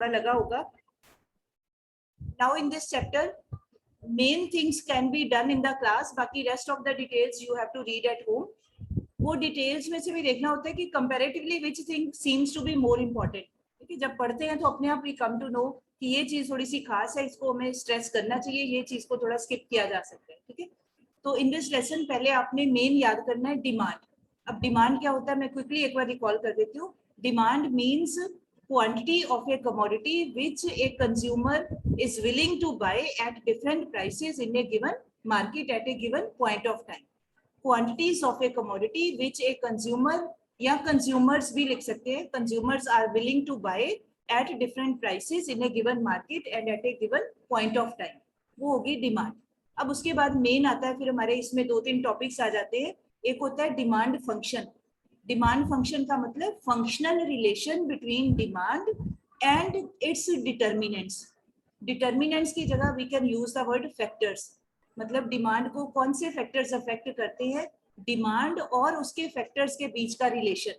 लगा होगा. Now in this chapter, main things can be done in the class, बाकी rest of the details you have to read at home. वो details में से भी देखना होता है कि comparatively which thing seems to be more important. ठीक है, जब पढ़ते हैं तो अपने आप वी कम टू नो कि ये चीज थोड़ी सी खास है, इसको हमें स्ट्रेस करना चाहिए, ये चीज को थोड़ा स्किप किया जा सकता है. ठीक है, तो इन दिस लेसन पहले आपने मेन याद करना है डिमांड. अब डिमांड क्या होता है मैं क्विकली एक बार रिकॉल कर देती हूँ. Demand means quantity of a commodity which a consumer is willing to buy at different prices in a given market at a given point of time. Quantities of a commodity which a consumer या consumers भी लिख सकते हैं, consumers are willing to buy at different prices in a given market and at a given point of time, वो होगी demand. अब उसके बाद मेन आता है, फिर हमारे इसमें 2-3 टॉपिक्स आ जाते हैं. एक होता है डिमांड फंक्शन. डिमांड फंक्शन का मतलब functional relation between demand and its determinants. Determinants की जगह we can use the word factors. मतलब डिमांड को कौन से फैक्टर्स अफेक्ट करते हैं, डिमांड और उसके फैक्टर्स के बीच का रिलेशन,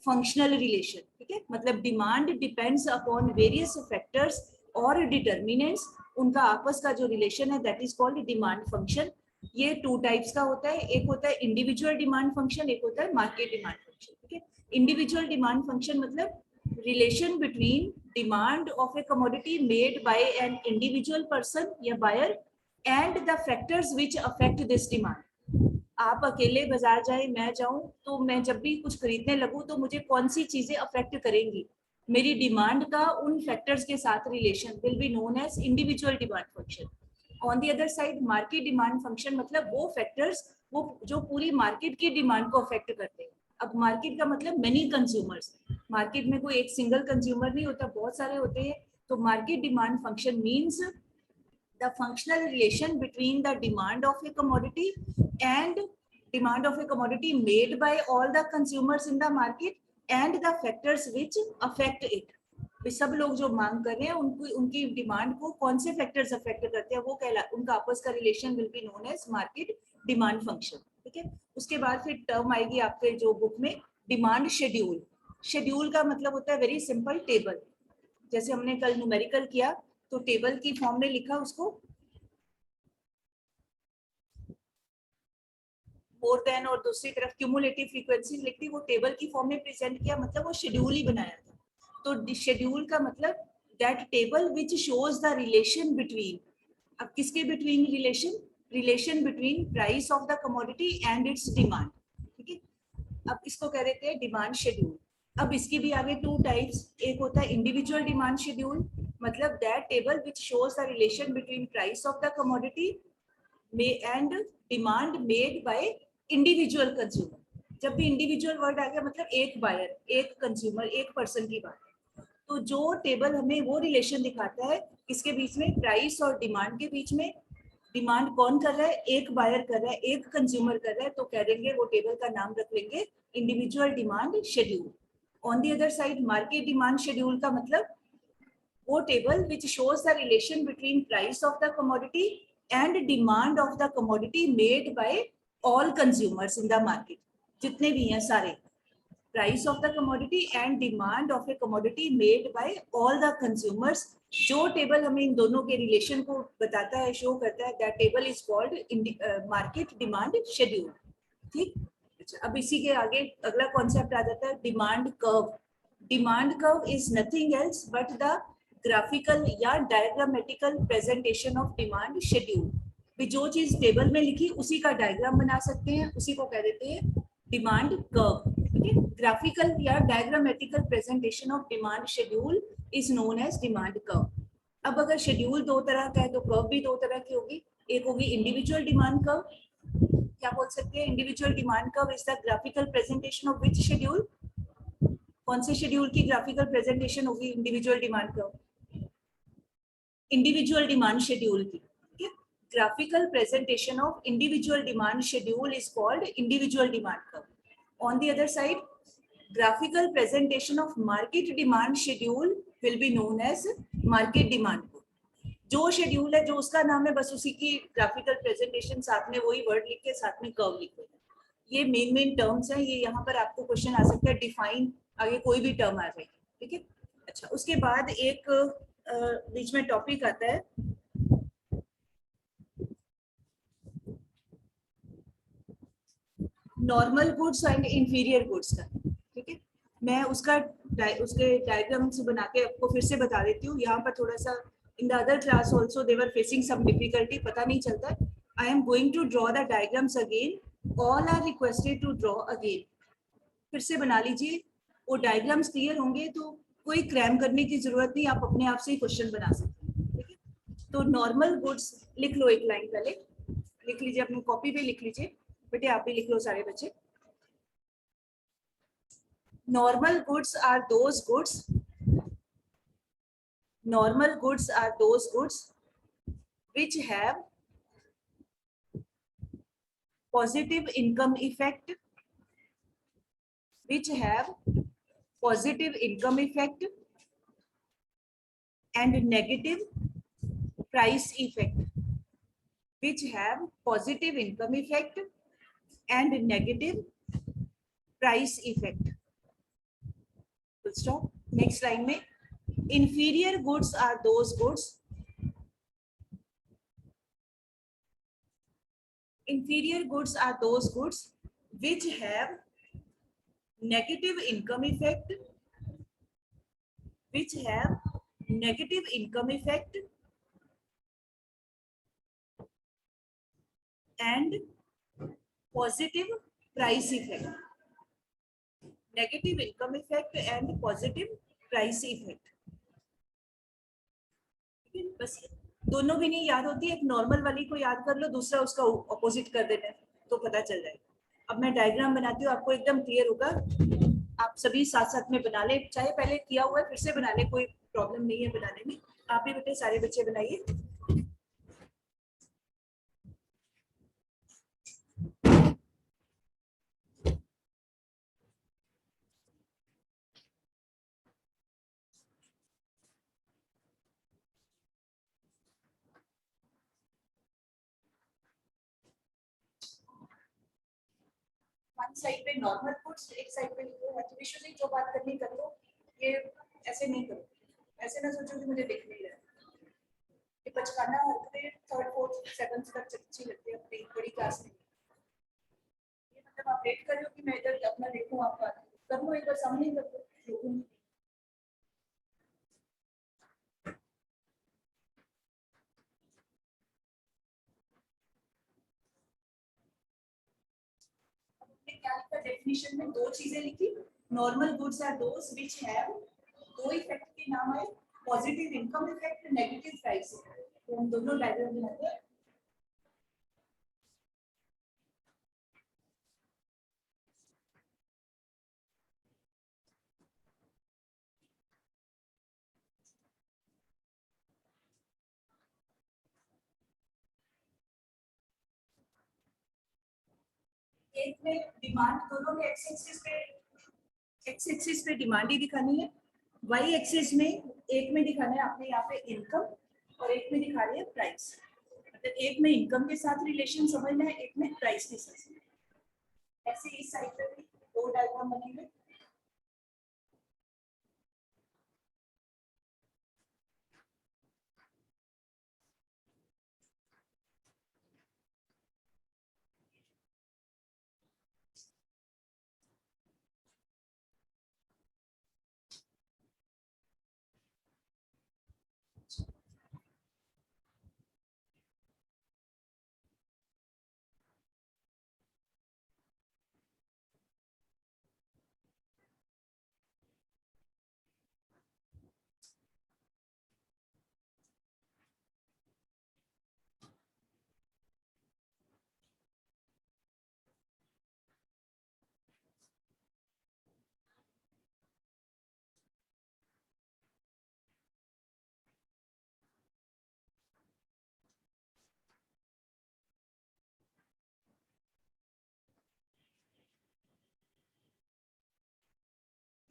फंक्शनल रिलेशन. ठीक है, मतलब demand depends upon various factors और डिटर्मिनेंट्स, उनका आपस का जो रिलेशन है that is called demand function. ये 2 टाइप्स का होता है. एक होता है इंडिविजुअल डिमांड फंक्शन, एक होता है मार्केट डिमांड फंक्शन. ठीक है, इंडिविजुअल डिमांड फंक्शन मतलब relation between demand of a commodity made by an individual person या buyer and the factors which affect this demand. आप अकेले बाजार जाए, मैं जाऊं, तो मैं जब भी कुछ खरीदने लगूं तो मुझे कौन सी चीजें अफेक्ट करेंगी, मेरी डिमांड का उन फैक्टर्स के साथ relation will be known as individual demand function. On the other side market demand function मतलब वो फैक्टर्स वो जो पूरी मार्केट की डिमांड को अफेक्ट करते हैं. अब मार्केट का मतलब मेनी कंज्यूमर्स. मार्केट में कोई एक सिंगल कंज्यूमर नहीं होता, बहुत सारे होते हैं. तो market demand function means the functional relation between the demand of a commodity and demand of a commodity made by all the consumers in the market and the factors which affect it. सब लोग जो मांग कर रहे हैं उनकी demand को कौन से फैक्टर्स अफेक्ट करते हैं, वो उनका आपस का relation will be known as market demand function. ठीक है, उसके बाद फिर टर्म आएगी आपके जो बुक में डिमांड शेड्यूल. शेड्यूल का मतलब होता है वेरी सिंपल टेबल. जैसे हमने कल न्यूमेरिकल किया तो टेबल की फॉर्म में लिखा, उसको मोर देन और दूसरी तरफ क्यूमुलेटिव फ्रीक्वेंसी लिखती, वो टेबल की फॉर्म में प्रेजेंट किया, मतलब वो शेड्यूल ही बनाया था. तो शेड्यूल का मतलब that table which shows the relation between. अब किसके between relation, relation between price of the commodity and it's demand. ठीक है, अब इसको कह देते हैं डिमांड शेड्यूल. अब इसकी भी आगे 2 टाइप्स. एक होता है इंडिविजुअल डिमांड शेड्यूल, मतलब that table which shows the relation between price of the commodity and demand made by individual consumer. जब भी इंडिविजुअल वर्ड आ गया मतलब एक बायर, एक कंज्यूमर, एक पर्सन की बात है. तो जो टेबल हमें वो रिलेशन दिखाता है इसके बीच में, प्राइस और डिमांड के बीच में. डिमांड कौन कर रहा है, एक बायर कर रहा है, एक कंज्यूमर कर रहा है, तो कह देंगे वो टेबल का नाम रख लेंगे individual demand schedule. On the other side market demand schedule का मतलब वो table which shows the relation between price of the commodity and demand of the commodity made bye all consumers in the market. जितने भी हैं सारे, price of the commodity and demand of a commodity made bye all the consumers. जो table हमें इन दोनों के relation को बताता है, शो करता है, that table is called market demand schedule. ठीक, अच्छा, अब इसी के आगे अगला कॉन्सेप्ट आ जाता है demand curve. Demand curve is nothing else but the graphical या diagrammatical presentation of demand schedule. जो चीज टेबल में लिखी उसी का डायग्राम बना सकते हैं, उसी को कह देते हैं डिमांड कर्व. ठीक है, ग्राफिकल या diagrammatical presentation of demand schedule is known as demand curve. अब अगर शेड्यूल 2 तरह का है तो कर्व भी 2 तरह की होगी. एक होगी इंडिविजुअल डिमांड कर्व. क्या बोल सकते हैं, individual demand curve is the graphical presentation of which schedule. कौन से शेड्यूल की ग्राफिकल प्रेजेंटेशन होगी individual demand curve, individual demand schedule की. Graphical presentation of individual demand schedule is called individual demand curve. On the other side, graphical presentation of market demand schedule will be known as market demand curve. जो schedule है, जो उसका नाम है, बस उसी की ग्राफिकल प्रेजेंटेशन, साथ में वही वर्ड लिख के साथ में कर्व लिख देना. ये मेन टर्म्स हैं. ये यहाँ पर आपको क्वेश्चन आ सकता है डिफाइन, आगे कोई भी टर्म आ जाएगी. ठीक है, अच्छा, उसके बाद एक बीच में टॉपिक आता है normal goods and inferior goods का। ठीक है, मैं उसके डायग्राम्स बना के आपको फिर से बता देती हूँ। यहाँ पर थोड़ा सा in the other class also they were facing some difficulty, पता नहीं चलता है। I am going to draw the diagrams again, all are requested to draw again. फिर से बना लीजिए, वो डायग्राम्स क्लियर होंगे तो कोई क्रैम करने की जरूरत नहीं, आप अपने आप से ही क्वेश्चन बना सकते हैं। ठीक है, तो नॉर्मल गुड्स लिख लो, एक लाइन पहले लिख लीजिए, अपनी कॉपी पे लिख लीजिए। बेटे आप भी लिख लो, सारे बच्चे। Normal goods are those goods. Normal goods are those goods which have positive income effect, which have positive income effect and negative price effect, which have positive income effect and negative price effect. Full stop. Next line में inferior goods are those goods. Inferior goods are those goods which have negative income effect, which have negative income effect and positive price effect. Negative income effect and positive price effect. बस दोनों भी नहीं याद होती, एक normal वाली को याद कर लो, दूसरा उसका ऑपोजिट कर देना तो पता चल जाएगा। अब मैं डायग्राम बनाती हूँ, आपको एकदम क्लियर होगा। आप सभी साथ साथ में बना ले, चाहे पहले किया हुआ है फिर से बना ले, कोई प्रॉब्लम नहीं है बनाने में। आप भी बेटे सारे बच्चे बनाइए। वन साइड पे नॉर्मल गुड्स, एक साइड पे लिखो विश्व से जो बात करनी कर लो। ये ऐसे नहीं करो, ऐसे ना सोचो कि मुझे दिख नहीं रहा है। ये बचकाना हरकतें थर्ड फोर्थ सेवंथ तक अच्छी लगती है अपनी बड़ी क्लास में। ये मतलब आप वेट कर रहे हो कि मैं इधर अपना देखूं, आपका कर लो, एक बार सामने कर लो। क्या लिखा डेफिनेशन में? दो चीजें लिखी। Normal goods are those which have, दो इफेक्ट के नाम है, positive income effect, negative price effect. तो हम दोनों डायग्राम बनाते हैं। एक में डिमांड, दोनों में एक्स एक्सिस पे डिमांड ही दिखानी है, वाई एक्सिस में एक में दिखाना है आपने यहाँ पे इनकम और एक में दिखा रहे हैं प्राइस। मतलब एक में इनकम के साथ रिलेशन समझना है, एक में प्राइस के साथ। ऐसे इस साइड पे भी दो डायग्राम बनेंगे।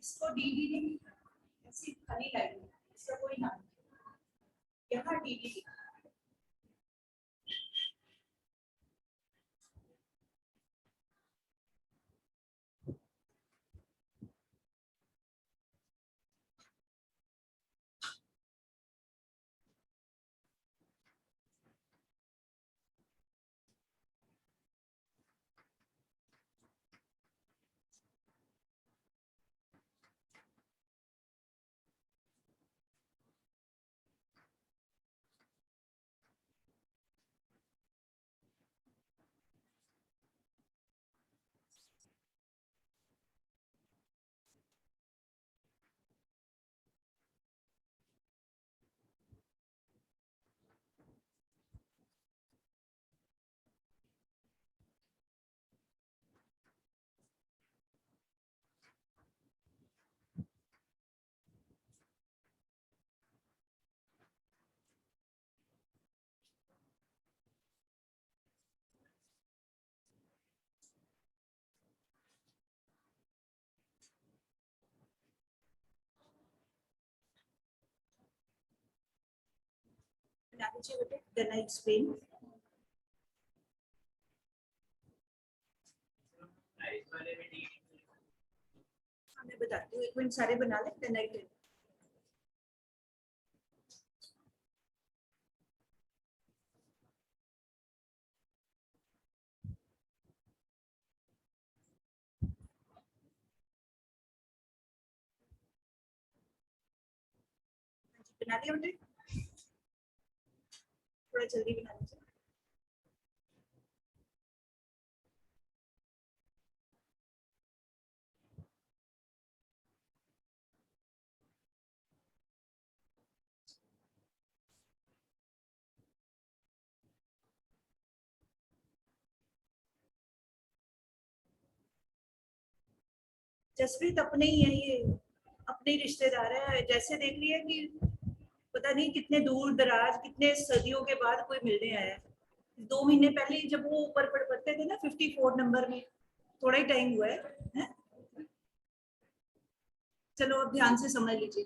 इसको डी डी नहीं, ऐसी खाली लाइन, इसका कोई नाम नहीं, यहाँ डी डी लिखा। बना दीजिए बेटे, देन आई एक्सप्लेन। मैं बताती हूँ, एक मिनट सारे बना ले, देन आई टेल। बना दिया बेटे, थोड़ा जल्दी बना लीजिए। जसप्रीत अपने ही है ये, अपने ही रिश्तेदार है, जैसे देख लिया कि पता नहीं कितने दूर दराज, कितने सदियों के बाद कोई मिलने आया है। 2 महीने पहले जब वो ऊपर पढ़ते थे ना 54 नंबर में, थोड़ा ही टाइम हुआ है? चलो अब ध्यान से समझ लीजिए।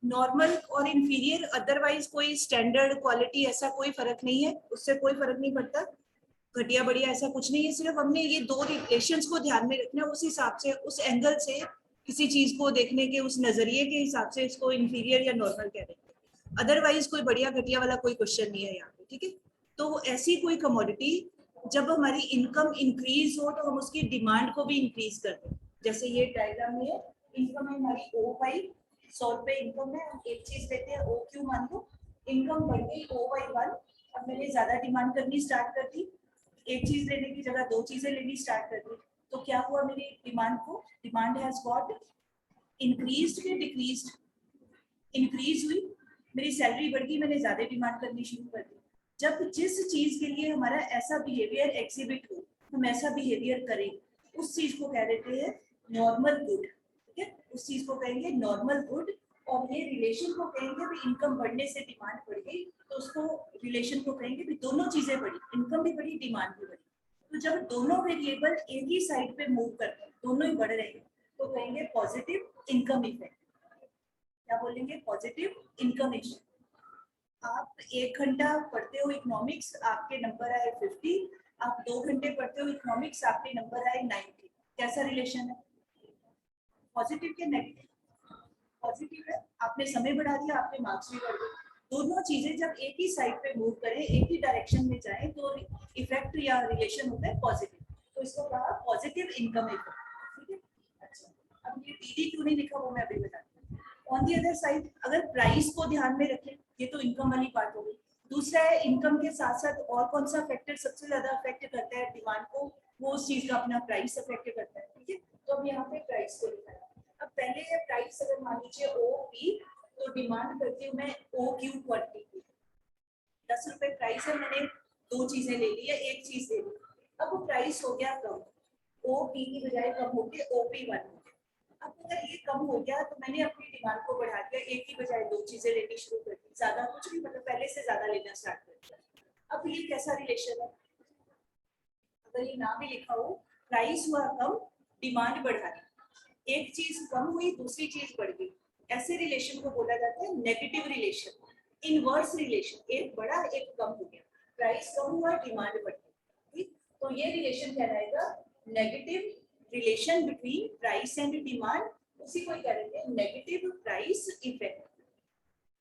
नॉर्मल और इंफीरियर अदरवाइज कोई स्टैंडर्ड क्वालिटी ऐसा कोई फर्क नहीं है, उससे कोई फर्क नहीं पड़ता। घटिया बढ़िया ऐसा कुछ नहीं है, सिर्फ हमने ये दो रिलेशंस को ध्यान में रखना है, उस हिसाब से, उस एंगल से किसी चीज को देखने के उस नजरिए के हिसाब से इसको इंफीरियर या नॉर्मल कह देंगे। अदरवाइज कोई बढ़िया घटिया वाला कोई क्वेश्चन नहीं है यहाँ पे, ठीक है। तो ऐसी कोई कमोडिटी जब हमारी इनकम इंक्रीज हो तो हम उसकी डिमांड को भी इंक्रीज कर दें। जैसे ये डायग्राम में इनकम है हमारी O5, 100 रुपए इनकम है, हम एक चीज लेते हैं OQ मान लो, इनकम बढ़ गई O/1, अब मैंने ज्यादा डिमांड करनी स्टार्ट कर दी, एक चीज लेने की जगह 2 चीजें लेनी स्टार्ट कर दी, तो क्या हुआ मेरी डिमांड को, डिमांड हैज गॉट इंक्रीज्ड के डिक्रीज्ड? इंक्रीज हुई, मेरी सैलरी बढ़ गई, मैंने ज्यादा डिमांड करनी शुरू कर दी। जब जिस चीज के लिए हमारा ऐसा बिहेवियर एग्जिबिट हो, हम ऐसा बिहेवियर करें, उस चीज को कह देते हैं नॉर्मल गुड, ठीक है, उस चीज को कहेंगे नॉर्मल गुड। और ये रिलेशन को कहेंगे भी इनकम बढ़ने से डिमांड बढ़ गई, तो उसको रिलेशन को कहेंगे भी दोनों चीजें बढ़ी, इनकम भी बढ़ी, डिमांड भी बढ़ी। तो जब दोनों वेरिएबल एक ही साइड पे मूव करते हैं, दोनों ही बढ़ रहे हैं, तो कहेंगे पॉजिटिव इनकम इफेक्ट। क्या बोलेंगे? Positive income effect. आप 1 घंटा पढ़ते हो इकोनॉमिक्स, आपके नंबर आए 50, आप 2 घंटे पढ़ते हो इकोनॉमिक्स, आपके नंबर आए 90, कैसा रिलेशन है? पॉजिटिव के नेगेटिव? पॉजिटिव है, आपने समय बढ़ा दिया, आपके मार्क्स भी बढ़ गए। दोनों चीजें जब एक ही साइड पे मूव करें, एक ही डायरेक्शन में जाए, तो इफेक्ट या रिलेशन होता है पॉजिटिव, तो इसको कहा पॉजिटिव इनकम इफेक्ट, ठीक है। अच्छा, अब ये पीडी क्यों नहीं लिखा वो मैं अभी बताती हूँ। ऑन दी अदर साइड अगर प्राइस को ध्यान में रखें, ये तो इनकम वाली बात हो गई। दूसरा है इनकम के साथ साथ और कौन सा फैक्टर सबसे ज्यादा अफेक्ट करता है डिमांड को, वो उस चीज का अपना प्राइस अफेक्ट करता है, ठीक है। तो अब यहाँ पे प्राइस को लिखा है। अब पहले है प्राइस, अगर मान लीजिए OP, तो डिमांड करती हूँ मैं OQ क्वांटिटी, 10 रुपए प्राइस है, मैंने 2 चीजें ले ली या एक चीज ले ली, अब वो प्राइस हो गया कम, OP की बजाय कम होके OP1 हो गया। अब अगर ये कम हो गया तो मैंने अपनी डिमांड को बढ़ा दिया, एक की बजाय 2 चीजें लेनी शुरू कर दी, ज्यादा कुछ नहीं, मतलब पहले से ज्यादा लेना स्टार्ट कर दिया। अब ये कैसा रिलेशन है? अगर ये ना भी लिखा हो, प्राइस हुआ कम, डिमांड बढ़ा दी, एक चीज कम हुई, दूसरी चीज बढ़ गई, ऐसे रिलेशन को बोला जाता है नेगेटिव रिलेशन, इनवर्स रिलेशन, एक बढ़ा एक कम हो गया, प्राइस कम हुआ, डिमांड बढ़ गई, ठीक। तो ये रिलेशन कहलाएगा negative relation between price and demand, उसी को क्या कहते हैं? नेगेटिव प्राइस इफेक्ट,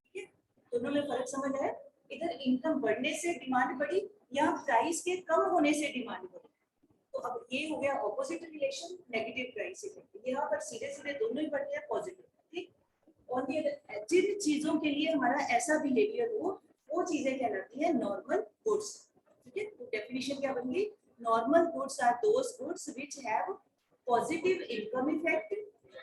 ठीक है। दोनों में फर्क समझ आया? इधर इनकम बढ़ने से डिमांड बढ़ी, यहाँ प्राइस के कम होने से डिमांड बढ़ी, तो अब ये हो गया opposite relation, negative price effect. यहाँ पर सीधे सीधे दोनों ही बढ़ गया पॉजिटिव, ठीक। और ये जिन चीजों के लिए हमारा ऐसा बिहेवियर हो, वो चीजें कहलाती है नॉर्मल गुड्स, ठीक है। तो डेफिनेशन क्या बन गई? Normal goods are those goods which have positive income effect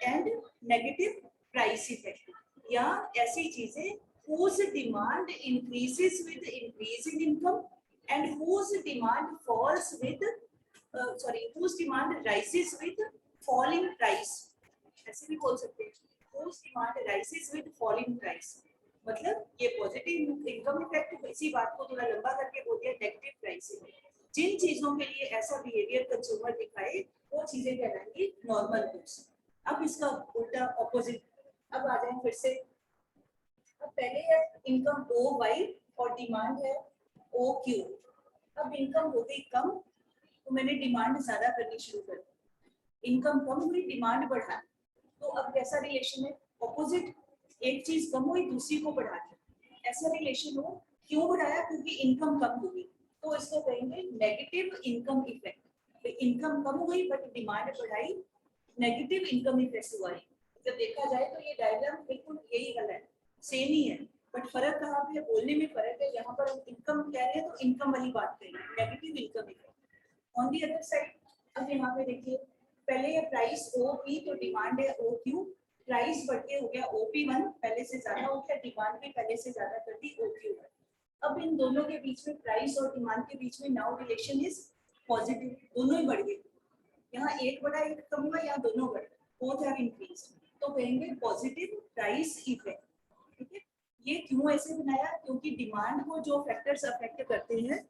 and negative price effect, या ऐसी चीजें whose demand increases with increase in income and whose demand falls with whose demand rises with falling price, ऐसे भी बोल सकते हैं, whose demand rises with falling price, मतलब ये पॉजिटिव इनकम इफेक्ट, इसी बात को थोड़ा लंबा करके बोल दिया नेगेटिव प्राइस इफेक्ट। जिन चीजों के लिए ऐसा बिहेवियर कंज्यूमर दिखाए, वो चीजें कहलाएंगी नॉर्मल गुड्स। अब इसका उल्टा ऑपोजिट, अब आ जाए फिर से, अब पहले है इनकम ओ वाई और डिमांड है ओ क्यू। अब इनकम हो गई कम तो मैंने डिमांड ज्यादा करनी शुरू कर दी, इनकम कम हुई डिमांड बढ़ा, तो अब कैसा रिलेशन है, ऑपोजिट, एक चीज कम हुई दूसरी को बढ़ा दी, ऐसा रिलेशन हो। क्यों बढ़ाया, क्योंकि इनकम कम हुई, तो इसको कहेंगे नेगेटिव इनकम इफेक्ट। इनकम कम हुई बट डिमांड बढ़ाई, नेगेटिव इनकम इफेक्ट हुआ है। जब देखा जाए तो ये डायग्राम बिल्कुल यही हल है, सेम ही है, बट फर्क कहाँ पे है, बोलने में फर्क है। यहाँ पर हम इनकम कह रहे हैं तो इनकम वाली बात करेंगे, negative income effect. On the other side अब यहाँ पे देखिए, पहले ये प्राइस ओ पी तो डिमांड है ओ क्यू, प्राइस बढ़ के हो गया OP1, पहले से ज्यादा हो गया, डिमांड भी पहले से ज्यादा कर दी OQ1। अब इन दोनों के बीच में, प्राइस और डिमांड के बीच में नाउ रिलेशन इज पॉजिटिव, दोनों ही बढ़ गए। यहाँ एक बढ़ा एक कम हुआ, यहाँ दोनों बढ़ गए, बोथ हैव इंक्रीज्ड, तो कहेंगे पॉजिटिव प्राइस इफेक्ट। ठीक है, ये क्यों ऐसे बनाया, क्योंकि डिमांड को जो फैक्टर्स अफेक्ट करते हैं,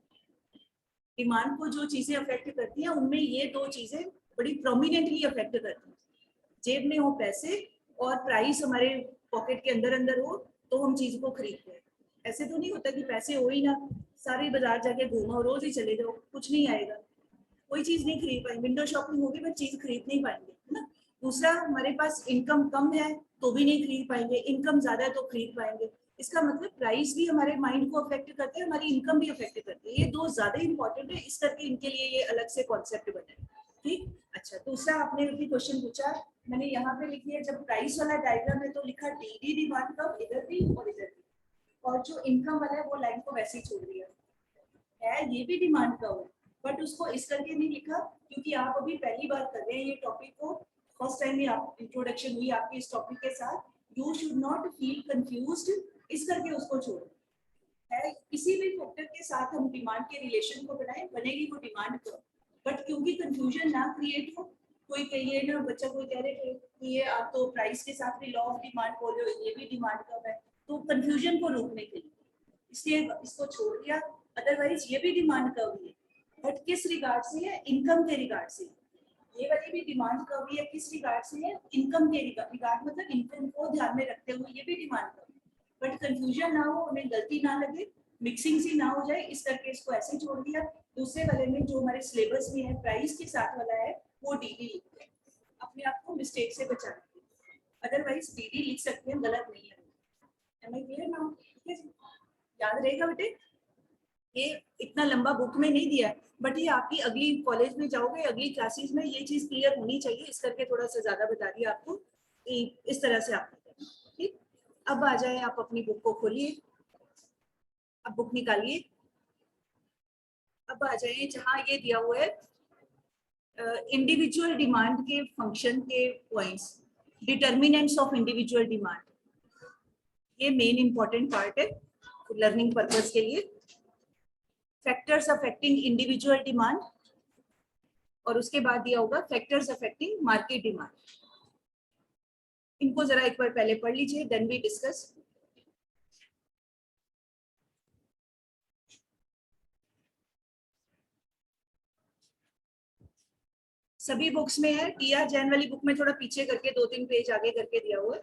डिमांड को जो चीजें अफेक्ट करती हैं उनमें ये दो चीजें बड़ी प्रोमिनेंटली अफेक्ट करती हैं। जेब में हो पैसे और प्राइस हमारे पॉकेट के अंदर अंदर हो तो हम चीज को खरीदते हैं। ऐसे तो नहीं होता कि पैसे हो ही ना, सारे बाजार जाके घूमो, रोज ही चले जाओ, कुछ नहीं आएगा, कोई चीज नहीं खरीद पाएंगे, विंडो शॉपिंग होगी बट चीज खरीद नहीं पाएंगे, है ना। दूसरा, हमारे पास इनकम कम है तो भी नहीं खरीद पाएंगे, इनकम ज्यादा है तो खरीद पाएंगे। इसका मतलब प्राइस भी हमारे माइंड को अफेक्ट करते हैं, हमारी इनकम भी अफेक्ट करती है, ये दो ज्यादा इंपॉर्टेंट है, इस करके इनके लिए ये अलग से कॉन्सेप्ट बने। ठीक, अच्छा, दूसरा आपने भी क्वेश्चन पूछा, मैंने यहाँ पे लिख लिया, जब प्राइस वाला डायग्राम है तो लिखा डी डिमांड कम, इधर भी और इधर भी, और जो इनकम वाला है वो लाइन को वैसे ही छोड़ दिया है, ये भी डिमांड का हो, बट उसको इस करके नहीं लिखा क्योंकि आप अभी पहली बार कर रहे हैं ये टॉपिक को, फर्स्ट टाइम ही आप इंट्रोडक्शन हुई आपकी इस टॉपिक के साथ, you should not feel confused, इस करके उसको छोड़ है। किसी भी फैक्टर के साथ हम डिमांड के रिलेशन को बनाए, बनेगी वो डिमांड कर्व, बट क्योंकि कंफ्यूजन ना क्रिएट हो, कोई कहिए ना, बच्चा कोई कह रहे कि ये आप तो प्राइस के साथ भी लॉ ऑफ डिमांड बोल रहे हो, ये भी डिमांड कर्व है, तो कंफ्यूजन को रोकने के लिए इसलिए इसको छोड़ दिया। अदरवाइज ये भी डिमांड कर्व है, बट किस रिगार्ड से है, इनकम के रिगार्ड से। ये वाली भी डिमांड कर्व है, किस रिगार्ड से है, इनकम के रिगार्ड, मतलब इनकम को ध्यान में रखते हुए ये भी डिमांड कर्व, बट कंफ्यूजन ना हो, उन्हें गलती ना लगे, मिक्सिंग सी ना हो जाए, इस करके इसको ऐसे छोड़ दिया। दूसरे वाले में जो हमारे सिलेबस में है प्राइस के साथ वाला है वो डीडी लिखते हैं, अपने आप को मिस्टेक से बचाने, अदरवाइज डीडी लिख सकते हैं, गलत नहीं है। क्लियर ना, ठीक है, याद रहेगा बेटे। ये इतना लंबा बुक में नहीं दिया है, बट ये आपकी अगली कॉलेज में जाओगे, अगली क्लासेस में ये चीज क्लियर होनी चाहिए, इस करके थोड़ा सा ज्यादा बता दिया आपको, इस तरह से आप। ठीक, अब आ जाए, आप अपनी बुक को खोलिए, अब बुक निकालिए, अब आ जाए जहाँ ये दिया हुआ है इंडिविजुअल डिमांड के फंक्शन के points, determinants of individual demand, ये मेन इंपॉर्टेंट पार्ट है लर्निंग पर्पस के लिए। फैक्टर्स अफेक्टिंग इंडिविजुअल डिमांड, और उसके बाद दिया होगा फैक्टर्स अफेक्टिंग मार्केट डिमांड। इनको जरा एक बार पहले पढ़ लीजिए, देन वी डिस्कस। सभी बुक्स में है, टीआर जैन वाली बुक में थोड़ा पीछे करके 2-3 पेज आगे करके दिया हुआ है,